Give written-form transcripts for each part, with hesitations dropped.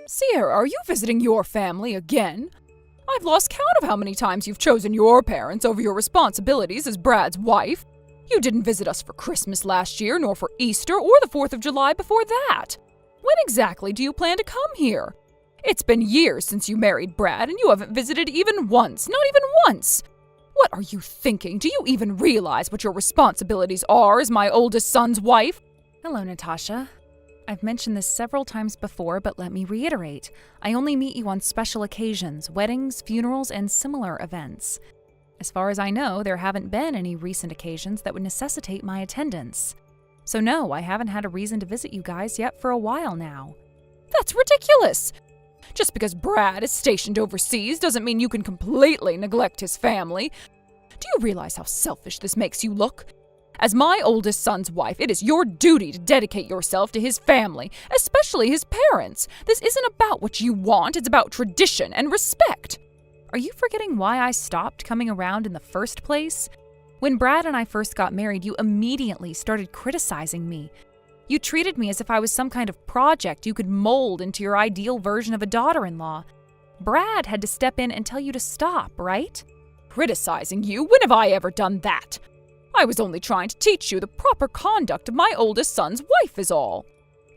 Sierra, are you visiting your family again? I've lost count of how many times you've chosen your parents over your responsibilities as Brad's wife. You didn't visit us for Christmas last year, nor for Easter or the 4th of July before that. When exactly do you plan to come here? It's been years since you married Brad, and you haven't visited even once, not even once. What are you thinking? Do you even realize what your responsibilities are as my oldest son's wife? Hello, Natasha. I've mentioned this several times before, but let me reiterate. I only meet you on special occasions, weddings, funerals, and similar events. As far as I know, there haven't been any recent occasions that would necessitate my attendance. So no, I haven't had a reason to visit you guys yet for a while now. That's ridiculous! Just because Brad is stationed overseas doesn't mean you can completely neglect his family. Do you realize how selfish this makes you look? As my oldest son's wife, it is your duty to dedicate yourself to his family, especially his parents. This isn't about what you want, it's about tradition and respect. Are you forgetting why I stopped coming around in the first place? When Brad and I first got married, you immediately started criticizing me. You treated me as if I was some kind of project you could mold into your ideal version of a daughter-in-law. Brad had to step in and tell you to stop, right? Criticizing you? When have I ever done that? I was only trying to teach you the proper conduct of my oldest son's wife is all.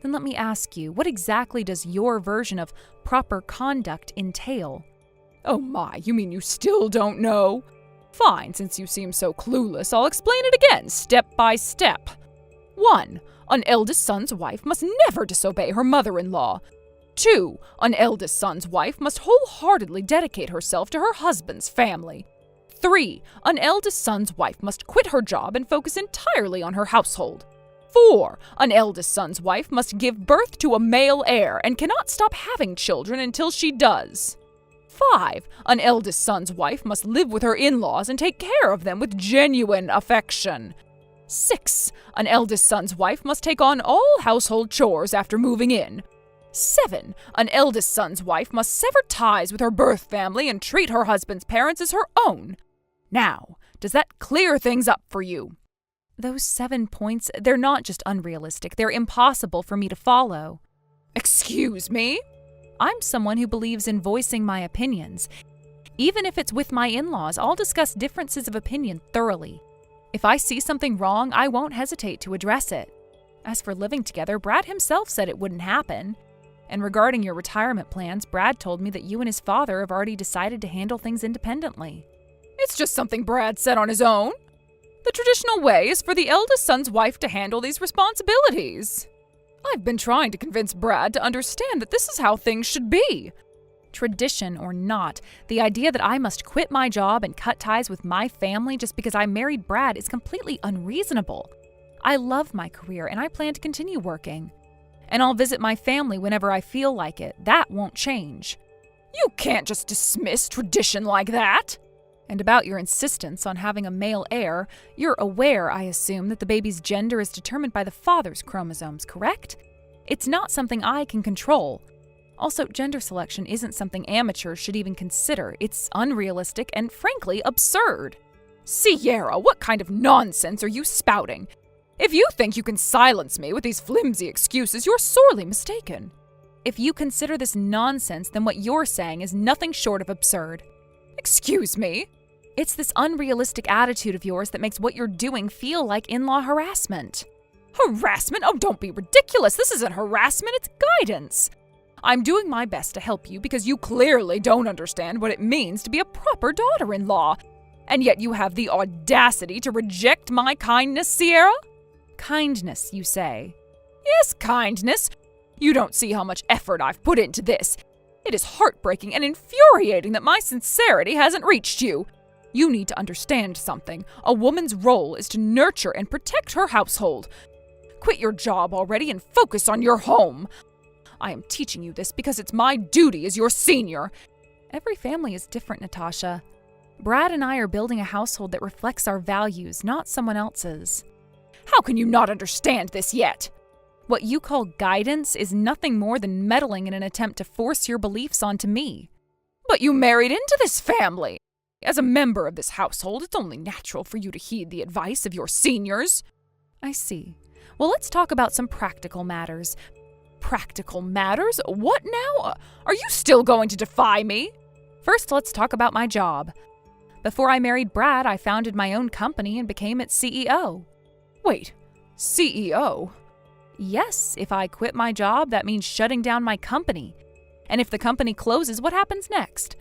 Then let me ask you, what exactly does your version of proper conduct entail? Oh my, you mean you still don't know? Fine, since you seem so clueless, I'll explain it again, step by step. 1. An eldest son's wife must never disobey her mother-in-law. 2. An eldest son's wife must wholeheartedly dedicate herself to her husband's family. 3. An eldest son's wife must quit her job and focus entirely on her household. 4. An eldest son's wife must give birth to a male heir and cannot stop having children until she does. 5. An eldest son's wife must live with her in-laws and take care of them with genuine affection. 6. An eldest son's wife must take on all household chores after moving in. 7. An eldest son's wife must sever ties with her birth family and treat her husband's parents as her own. Now, does that clear things up for you? Those 7 points, they're not just unrealistic, they're impossible for me to follow. Excuse me? I'm someone who believes in voicing my opinions. Even if it's with my in-laws, I'll discuss differences of opinion thoroughly. If I see something wrong, I won't hesitate to address it. As for living together, Brad himself said it wouldn't happen. And regarding your retirement plans, Brad told me that you and his father have already decided to handle things independently. It's just something Brad said on his own. The traditional way is for the eldest son's wife to handle these responsibilities. I've been trying to convince Brad to understand that this is how things should be. Tradition or not, the idea that I must quit my job and cut ties with my family just because I married Brad is completely unreasonable. I love my career and I plan to continue working. And I'll visit my family whenever I feel like it. That won't change. You can't just dismiss tradition like that. And about your insistence on having a male heir, you're aware, I assume, that the baby's gender is determined by the father's chromosomes, correct? It's not something I can control. Also, gender selection isn't something amateurs should even consider. It's unrealistic and, frankly, absurd. Sierra, what kind of nonsense are you spouting? If you think you can silence me with these flimsy excuses, you're sorely mistaken. If you consider this nonsense, then what you're saying is nothing short of absurd. Excuse me? It's this unrealistic attitude of yours that makes what you're doing feel like in-law harassment. Harassment? Oh, don't be ridiculous. This isn't harassment, it's guidance. I'm doing my best to help you because you clearly don't understand what it means to be a proper daughter-in-law. And yet you have the audacity to reject my kindness, Sierra? Kindness, you say? Yes, kindness. You don't see how much effort I've put into this. It is heartbreaking and infuriating that my sincerity hasn't reached you. You need to understand something. A woman's role is to nurture and protect her household. Quit your job already and focus on your home. I am teaching you this because it's my duty as your senior. Every family is different, Natasha. Brad and I are building a household that reflects our values, not someone else's. How can you not understand this yet? What you call guidance is nothing more than meddling in an attempt to force your beliefs onto me. But you married into this family. As a member of this household, it's only natural for you to heed the advice of your seniors. I see. Well, let's talk about some practical matters. Practical matters? What now? Are you still going to defy me? First, let's talk about my job. Before I married Brad, I founded my own company and became its CEO. Wait, CEO? Yes, if I quit my job, that means shutting down my company. And if the company closes, what happens next?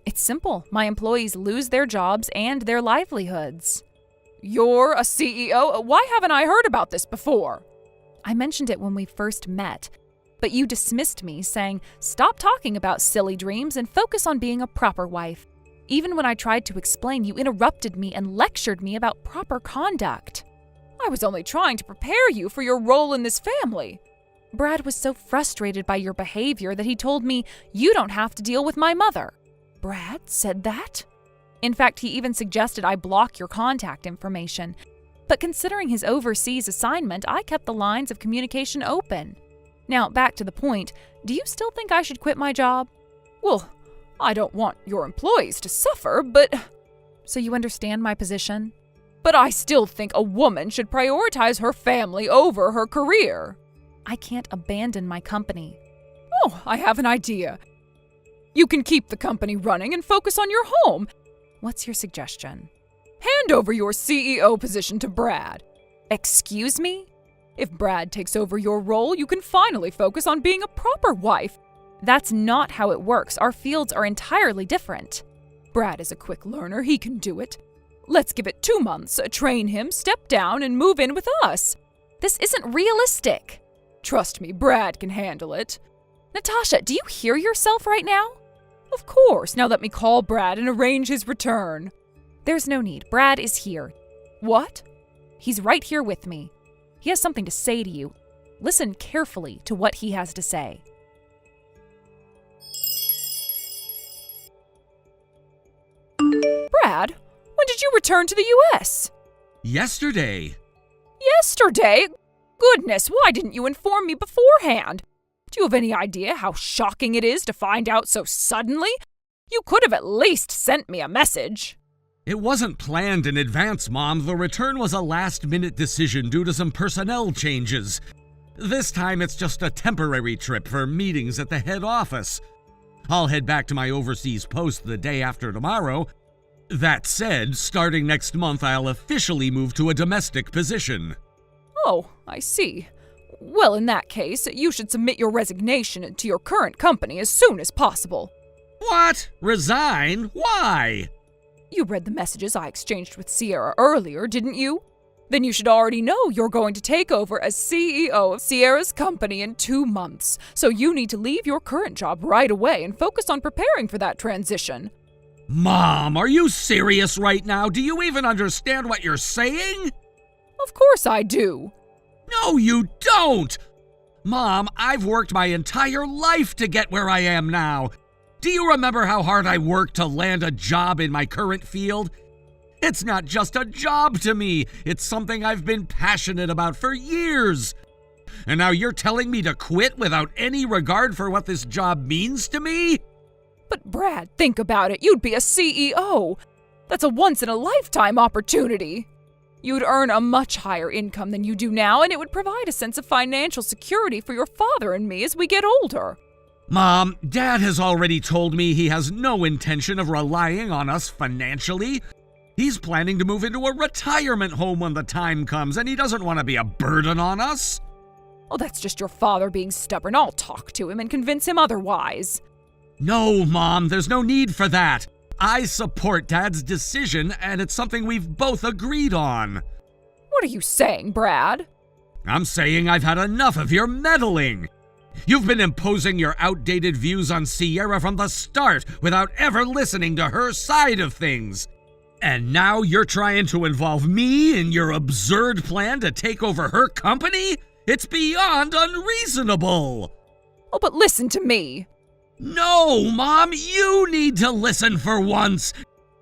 It's simple. My employees lose their jobs and their livelihoods. You're a CEO? Why haven't I heard about this before? I mentioned it when we first met, but you dismissed me, saying, "Stop talking about silly dreams and focus on being a proper wife." Even when I tried to explain, you interrupted me and lectured me about proper conduct. I was only trying to prepare you for your role in this family. Brad was so frustrated by your behavior that he told me, "You don't have to deal with my mother." Brad said that? In fact, he even suggested I block your contact information. But considering his overseas assignment, I kept the lines of communication open. Now, back to the point, do you still think I should quit my job? Well, I don't want your employees to suffer, but... So you understand my position? But I still think a woman should prioritize her family over her career. I can't abandon my company. Oh, I have an idea. You can keep the company running and focus on your home. What's your suggestion? Hand over your CEO position to Brad. Excuse me? If Brad takes over your role, you can finally focus on being a proper wife. That's not how it works. Our fields are entirely different. Brad is a quick learner. He can do it. Let's give it 2 months, train him, step down, and move in with us. This isn't realistic. Trust me, Brad can handle it. Natasha, do you hear yourself right now? Of course. Now let me call Brad and arrange his return. There's no need. Brad is here. What? He's right here with me. He has something to say to you. Listen carefully to what he has to say. Brad, when did you return to the U.S.? Yesterday. Yesterday? Goodness, why didn't you inform me beforehand? Do you have any idea how shocking it is to find out so suddenly? You could have at least sent me a message. It wasn't planned in advance, Mom. The return was a last-minute decision due to some personnel changes. This time it's just a temporary trip for meetings at the head office. I'll head back to my overseas post the day after tomorrow. That said, starting next month I'll officially move to a domestic position. Oh, I see. Well, in that case, you should submit your resignation to your current company as soon as possible. What? Resign? Why? You read the messages I exchanged with Sierra earlier, didn't you? Then you should already know you're going to take over as CEO of Sierra's company in 2 months, so you need to leave your current job right away and focus on preparing for that transition. Mom, are you serious right now? Do you even understand what you're saying? Of course I do. No, you don't! Mom, I've worked my entire life to get where I am now. Do you remember how hard I worked to land a job in my current field? It's not just a job to me. It's something I've been passionate about for years. And now you're telling me to quit without any regard for what this job means to me? But Brad, think about it. You'd be a CEO. That's a once-in-a-lifetime opportunity. You'd earn a much higher income than you do now, and it would provide a sense of financial security for your father and me as we get older. Mom, Dad has already told me he has no intention of relying on us financially. He's planning to move into a retirement home when the time comes, and he doesn't want to be a burden on us. Oh, that's just your father being stubborn. I'll talk to him and convince him otherwise. No, Mom, there's no need for that. I support Dad's decision, and it's something we've both agreed on. What are you saying, Brad? I'm saying I've had enough of your meddling. You've been imposing your outdated views on Sierra from the start without ever listening to her side of things. And now you're trying to involve me in your absurd plan to take over her company? It's beyond unreasonable. Oh, but listen to me. No, Mom, you need to listen for once.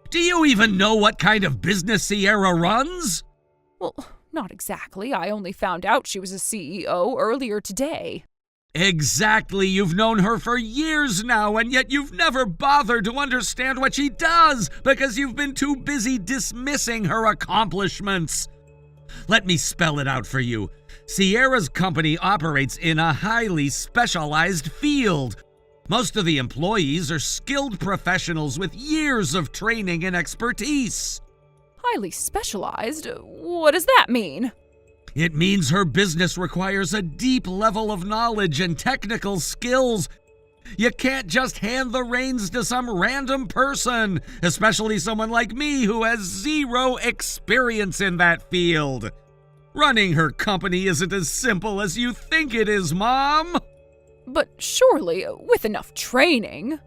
Do you even know what kind of business Sierra runs? Well, not exactly. I only found out she was a CEO earlier today. Exactly. You've known her for years now, and yet you've never bothered to understand what she does because you've been too busy dismissing her accomplishments. Let me spell it out for you. Sierra's company operates in a highly specialized field. Most of the employees are skilled professionals with years of training and expertise. Highly specialized? What does that mean? It means her business requires a deep level of knowledge and technical skills. You can't just hand the reins to some random person, especially someone like me who has zero experience in that field. Running her company isn't as simple as you think it is, Mom. But surely, with enough training.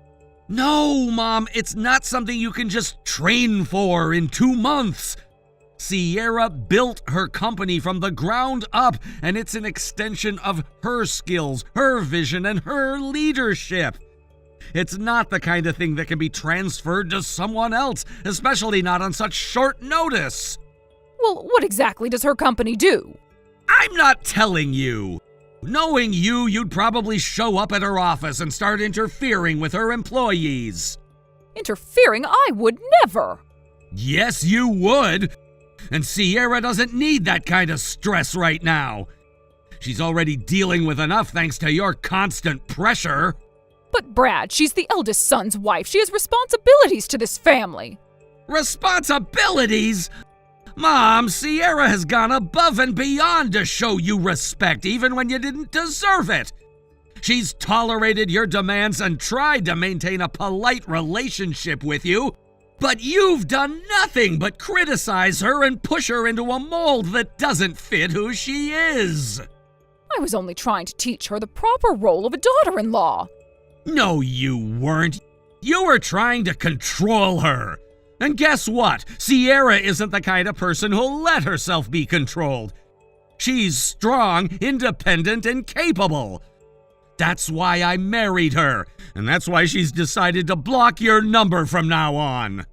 No, Mom, it's not something you can just train for in 2 months. Sierra built her company from the ground up, and it's an extension of her skills, her vision, and her leadership. It's not the kind of thing that can be transferred to someone else, especially not on such short notice. Well, what exactly does her company do? I'm not telling you. Knowing you, you'd probably show up at her office and start interfering with her employees. Interfering? I would never. Yes, you would. And Sierra doesn't need that kind of stress right now. She's already dealing with enough thanks to your constant pressure. But Brad, she's the eldest son's wife. She has responsibilities to this family. Responsibilities? Mom, Sierra has gone above and beyond to show you respect, even when you didn't deserve it. She's tolerated your demands and tried to maintain a polite relationship with you, but you've done nothing but criticize her and push her into a mold that doesn't fit who she is. I was only trying to teach her the proper role of a daughter-in-law. No, you weren't. You were trying to control her. And guess what? Sierra isn't the kind of person who'll let herself be controlled. She's strong, independent, and capable. That's why I married her, and that's why she's decided to block your number from now on.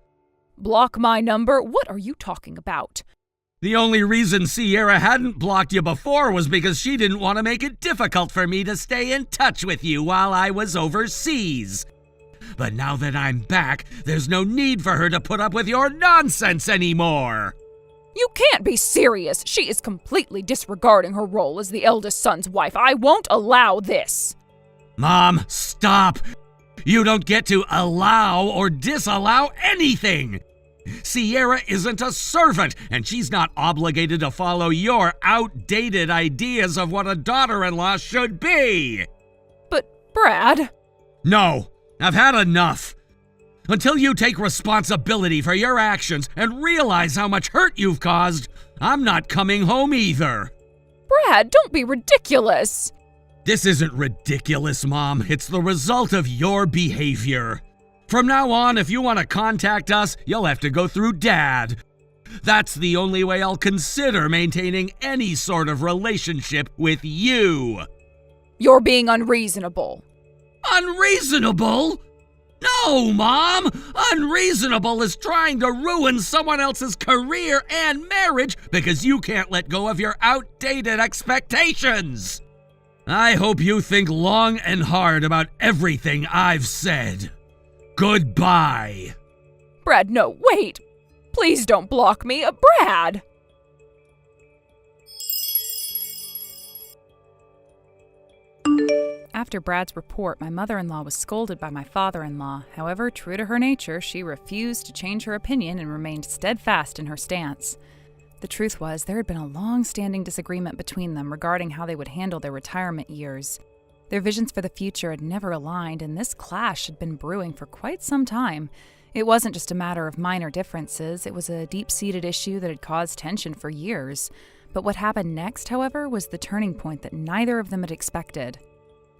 Block my number? What are you talking about? The only reason Sierra hadn't blocked you before was because she didn't want to make it difficult for me to stay in touch with you while I was overseas. But now that I'm back, there's no need for her to put up with your nonsense anymore. You can't be serious. She is completely disregarding her role as the eldest son's wife. I won't allow this. Mom, stop. You don't get to allow or disallow anything. Sierra isn't a servant, and she's not obligated to follow your outdated ideas of what a daughter-in-law should be. But, Brad... No. I've had enough. Until you take responsibility for your actions and realize how much hurt you've caused, I'm not coming home either. Brad, don't be ridiculous. This isn't ridiculous, Mom. It's the result of your behavior. From now on, if you want to contact us, you'll have to go through Dad. That's the only way I'll consider maintaining any sort of relationship with you. You're being unreasonable. Unreasonable? No, Mom! Unreasonable is trying to ruin someone else's career and marriage because you can't let go of your outdated expectations. I hope you think long and hard about everything I've said. Goodbye. Brad, no, wait. Please don't block me. Brad! After Brad's report, my mother-in-law was scolded by my father-in-law. However, true to her nature, she refused to change her opinion and remained steadfast in her stance. The truth was, there had been a long-standing disagreement between them regarding how they would handle their retirement years. Their visions for the future had never aligned, and this clash had been brewing for quite some time. It wasn't just a matter of minor differences, it was a deep-seated issue that had caused tension for years. But what happened next, however, was the turning point that neither of them had expected.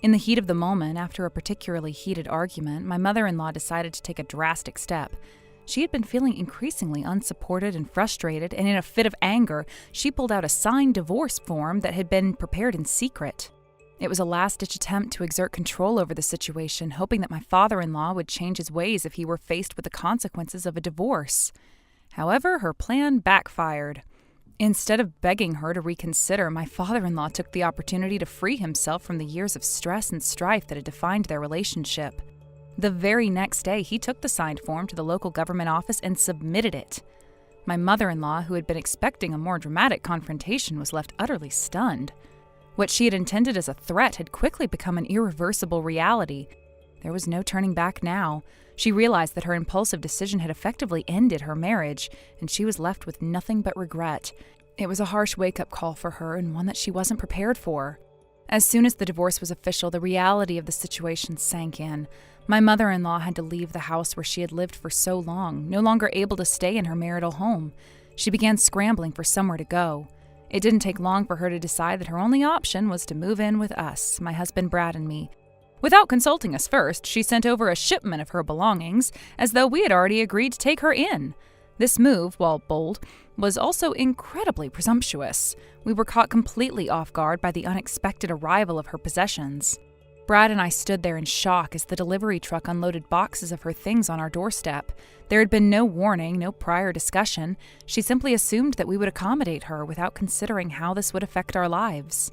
In the heat of the moment, after a particularly heated argument, my mother-in-law decided to take a drastic step. She had been feeling increasingly unsupported and frustrated, and in a fit of anger, she pulled out a signed divorce form that had been prepared in secret. It was a last-ditch attempt to exert control over the situation, hoping that my father-in-law would change his ways if he were faced with the consequences of a divorce. However, her plan backfired. Instead of begging her to reconsider, my father-in-law took the opportunity to free himself from the years of stress and strife that had defined their relationship. The very next day, he took the signed form to the local government office and submitted it. My mother-in-law, who had been expecting a more dramatic confrontation, was left utterly stunned. What she had intended as a threat had quickly become an irreversible reality. There was no turning back now. She realized that her impulsive decision had effectively ended her marriage, and she was left with nothing but regret. It was a harsh wake-up call for her, and one that she wasn't prepared for. As soon as the divorce was official, the reality of the situation sank in. My mother-in-law had to leave the house where she had lived for so long, no longer able to stay in her marital home. She began scrambling for somewhere to go. It didn't take long for her to decide that her only option was to move in with us, my husband Brad and me. Without consulting us first, she sent over a shipment of her belongings, as though we had already agreed to take her in. This move, while bold, was also incredibly presumptuous. We were caught completely off guard by the unexpected arrival of her possessions. Brad and I stood there in shock as the delivery truck unloaded boxes of her things on our doorstep. There had been no warning, no prior discussion. She simply assumed that we would accommodate her without considering how this would affect our lives.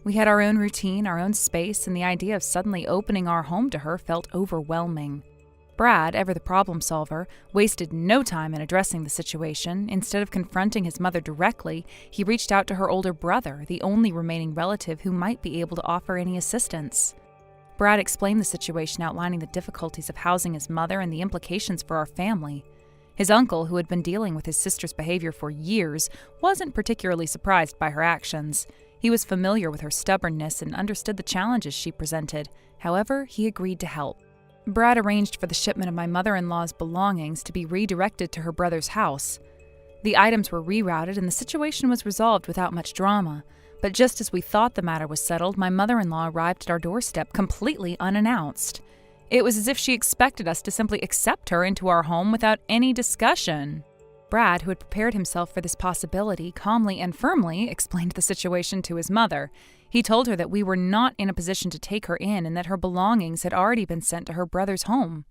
We had our own routine, our own space, and the idea of suddenly opening our home to her felt overwhelming. Brad, ever the problem solver, wasted no time in addressing the situation. Instead of confronting his mother directly, he reached out to her older brother, the only remaining relative who might be able to offer any assistance. Brad explained the situation, outlining the difficulties of housing his mother and the implications for our family. His uncle, who had been dealing with his sister's behavior for years, wasn't particularly surprised by her actions. He was familiar with her stubbornness and understood the challenges she presented. However, he agreed to help. Brad arranged for the shipment of my mother-in-law's belongings to be redirected to her brother's house. The items were rerouted and the situation was resolved without much drama. But just as we thought the matter was settled, my mother-in-law arrived at our doorstep completely unannounced. It was as if she expected us to simply accept her into our home without any discussion. Brad, who had prepared himself for this possibility, calmly and firmly explained the situation to his mother. He told her that we were not in a position to take her in and that her belongings had already been sent to her brother's home.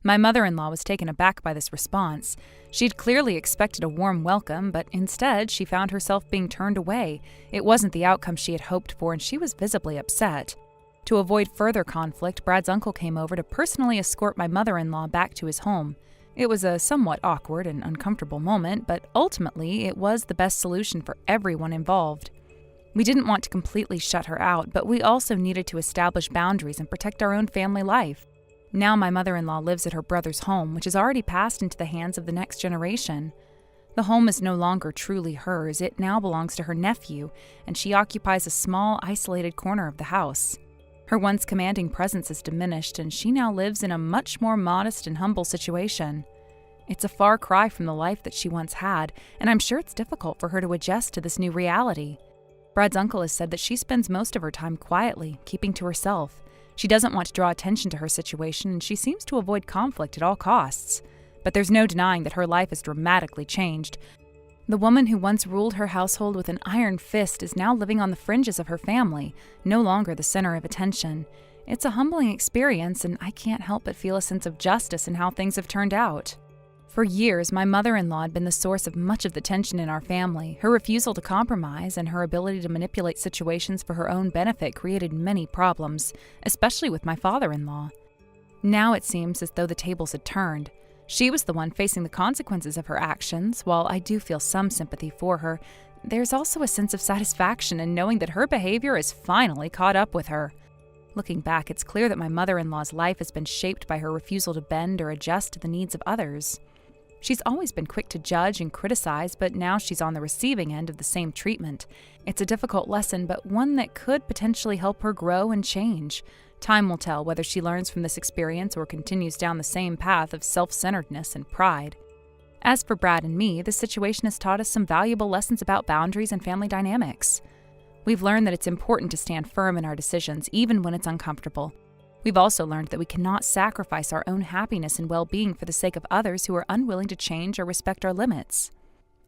My mother-in-law was taken aback by this response. She'd clearly expected a warm welcome, but instead she found herself being turned away. It wasn't the outcome she had hoped for, and she was visibly upset. To avoid further conflict, Brad's uncle came over to personally escort my mother-in-law back to his home. It was a somewhat awkward and uncomfortable moment, but ultimately it was the best solution for everyone involved. We didn't want to completely shut her out, but we also needed to establish boundaries and protect our own family life. Now my mother-in-law lives at her brother's home, which has already passed into the hands of the next generation. The home is no longer truly hers. It now belongs to her nephew, and she occupies a small, isolated corner of the house. Her once commanding presence has diminished, and she now lives in a much more modest and humble situation. It's a far cry from the life that she once had, and I'm sure it's difficult for her to adjust to this new reality. Brad's uncle has said that she spends most of her time quietly, keeping to herself. She doesn't want to draw attention to her situation, and she seems to avoid conflict at all costs. But there's no denying that her life has dramatically changed. The woman who once ruled her household with an iron fist is now living on the fringes of her family, no longer the center of attention. It's a humbling experience, and I can't help but feel a sense of justice in how things have turned out. For years, my mother-in-law had been the source of much of the tension in our family. Her refusal to compromise and her ability to manipulate situations for her own benefit created many problems, especially with my father-in-law. Now it seems as though the tables had turned. She was the one facing the consequences of her actions. While I do feel some sympathy for her, there's also a sense of satisfaction in knowing that her behavior has finally caught up with her. Looking back, it's clear that my mother-in-law's life has been shaped by her refusal to bend or adjust to the needs of others. She's always been quick to judge and criticize, but now she's on the receiving end of the same treatment. It's a difficult lesson, but one that could potentially help her grow and change. Time will tell whether she learns from this experience or continues down the same path of self-centeredness and pride. As for Brad and me, the situation has taught us some valuable lessons about boundaries and family dynamics. We've learned that it's important to stand firm in our decisions, even when it's uncomfortable. We've also learned that we cannot sacrifice our own happiness and well-being for the sake of others who are unwilling to change or respect our limits.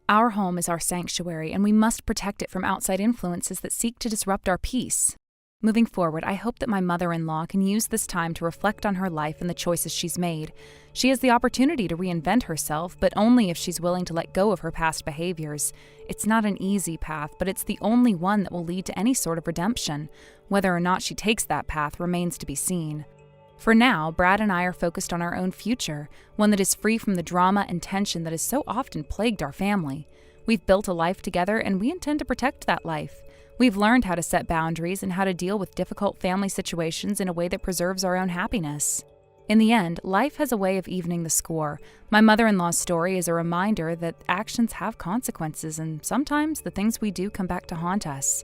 Our home is our sanctuary, and we must protect it from outside influences that seek to disrupt our peace. Moving forward, I hope that my mother-in-law can use this time to reflect on her life and the choices she's made. She has the opportunity to reinvent herself, but only if she's willing to let go of her past behaviors. It's not an easy path, but it's the only one that will lead to any sort of redemption. Whether or not she takes that path remains to be seen. For now, Brad and I are focused on our own future, one that is free from the drama and tension that has so often plagued our family. We've built a life together and we intend to protect that life. We've learned how to set boundaries and how to deal with difficult family situations in a way that preserves our own happiness. In the end, life has a way of evening the score. My mother-in-law's story is a reminder that actions have consequences, and sometimes the things we do come back to haunt us.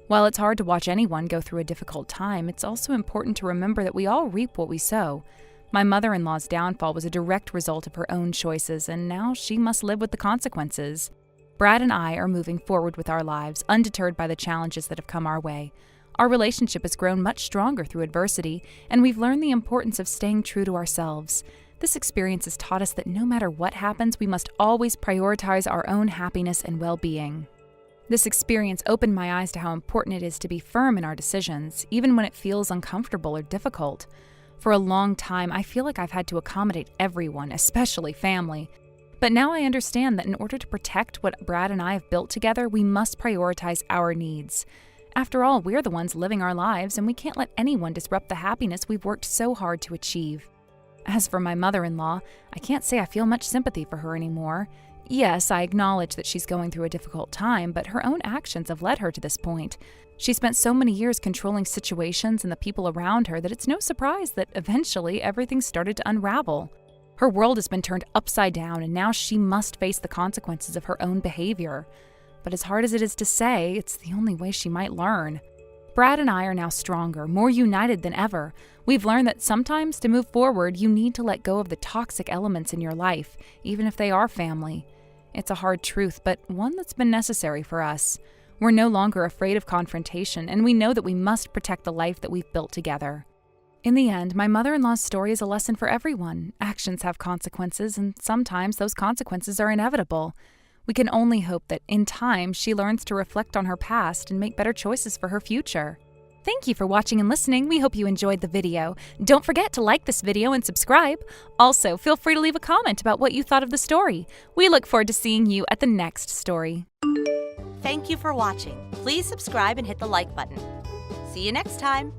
While it's hard to watch anyone go through a difficult time, it's also important to remember that we all reap what we sow. My mother-in-law's downfall was a direct result of her own choices, and now she must live with the consequences. Brad and I are moving forward with our lives, undeterred by the challenges that have come our way. Our relationship has grown much stronger through adversity, and we've learned the importance of staying true to ourselves. This experience has taught us that no matter what happens, we must always prioritize our own happiness and well-being. This experience opened my eyes to how important it is to be firm in our decisions, even when it feels uncomfortable or difficult. For a long time, I feel like I've had to accommodate everyone, especially family. But now I understand that in order to protect what Brad and I have built together, we must prioritize our needs. After all, we're the ones living our lives, and we can't let anyone disrupt the happiness we've worked so hard to achieve. As for my mother-in-law, I can't say I feel much sympathy for her anymore. Yes, I acknowledge that she's going through a difficult time, but her own actions have led her to this point. She spent so many years controlling situations and the people around her that it's no surprise that eventually everything started to unravel. Her world has been turned upside down, and now she must face the consequences of her own behavior. But as hard as it is to say, it's the only way she might learn. Brad and I are now stronger, more united than ever. We've learned that sometimes to move forward, you need to let go of the toxic elements in your life, even if they are family. It's a hard truth, but one that's been necessary for us. We're no longer afraid of confrontation, and we know that we must protect the life that we've built together. In the end, my mother-in-law's story is a lesson for everyone. Actions have consequences, and sometimes those consequences are inevitable. We can only hope that, in time, she learns to reflect on her past and make better choices for her future. Thank you for watching and listening. We hope you enjoyed the video. Don't forget to like this video and subscribe. Also, feel free to leave a comment about what you thought of the story. We look forward to seeing you at the next story. Thank you for watching. Please subscribe and hit the like button. See you next time.